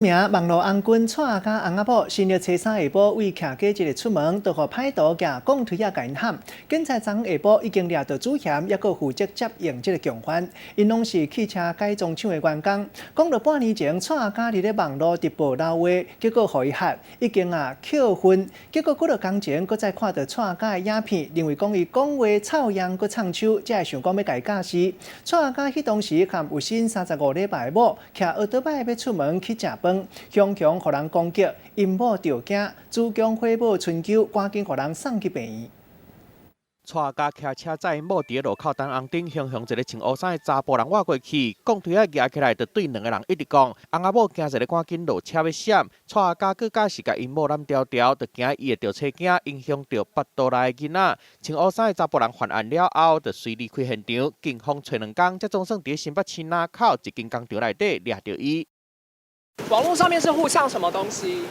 名网络红棍蔡阿甲翁仔某，新日初三下晡为徛假一日出门，就互歹徒夹讲推仔甲因喊。警察昨下晡已经抓到主嫌，也佫负责接应这个共犯，因拢是汽车改装厂的员工。讲到半年前，蔡阿甲伫咧网络直播闹话，结果互伊吓，已经扣分。结果几落工前，佫再看到蔡阿甲的影片，认为讲伊讲话臭样佫唱手，才会想讲要甲伊驾驶。蔡阿甲迄当时含有新35礼拜的某，徛奥多摆要出门去食饭。强强互人攻击，因某着惊，主强火冒春秋，赶紧互人送去病院。蔡家骑车载因某伫咧路口等红灯，雄雄一个穿乌衫的查甫人挖过去，讲推仔举起来，就对两个人一直讲。翁仔某惊一个赶紧落车要闪，蔡家佫假是甲因某揽条条，就惊伊会着车惊，影响到巴肚内的囡仔。穿乌衫的查甫人犯案了后，就随离开现场。警方找2天，才总算伫新北市南口一间工厂内底抓到伊。 网络上面是互相什么东西？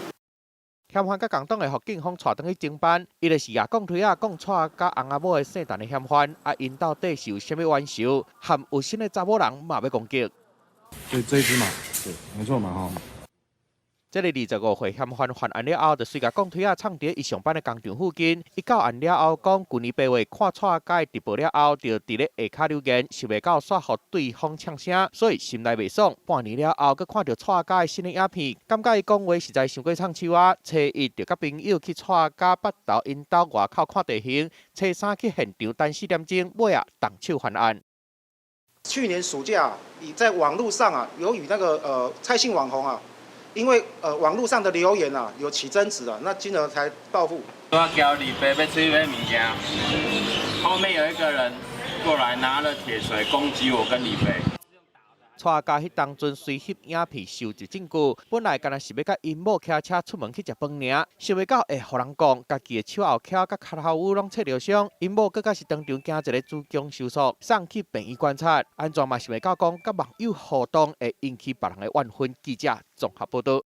嫌犯甲共党会互警方带转去侦办，伊就是讲推仔讲蔡甲翁仔某的姓陈的嫌犯，因到底是有啥物冤仇，含有新的查某人嘛要攻击。这一只嘛，对，没错嘛吼。这个25岁嫌犯犯案了后，就随甲讲推仔藏伫伊上班的工厂附近。伊到案了后讲，去年8月看蔡家的直播了后，就伫咧下骹留言，想袂到煞互对方呛声，所以心内袂爽。半年了后，佮看到蔡家的新的影片，感觉伊讲话实在伤过唱手啊。初一就甲朋友去蔡家北投因兜外口看地形，初三去现场等4点钟，尾动手犯案。去年暑假，在网络上有与那个蔡姓网红因为网络上的留言有起争执那金额才报复。我叫李飞要吃一杯米浆，后面有一个人过来拿了铁锤攻击我跟李飞。蔡家迄当阵随翕影片收集证据，本来干那是要甲因某骑车出门去食饭尔，想袂到会互人讲家己的手后脚甲脚后捂拢切着伤，因某佫是当场惊一个子宫收缩，送去病院观察。安怎嘛想袂到讲甲网友互动会引起别人的怨愤。记者综合报道。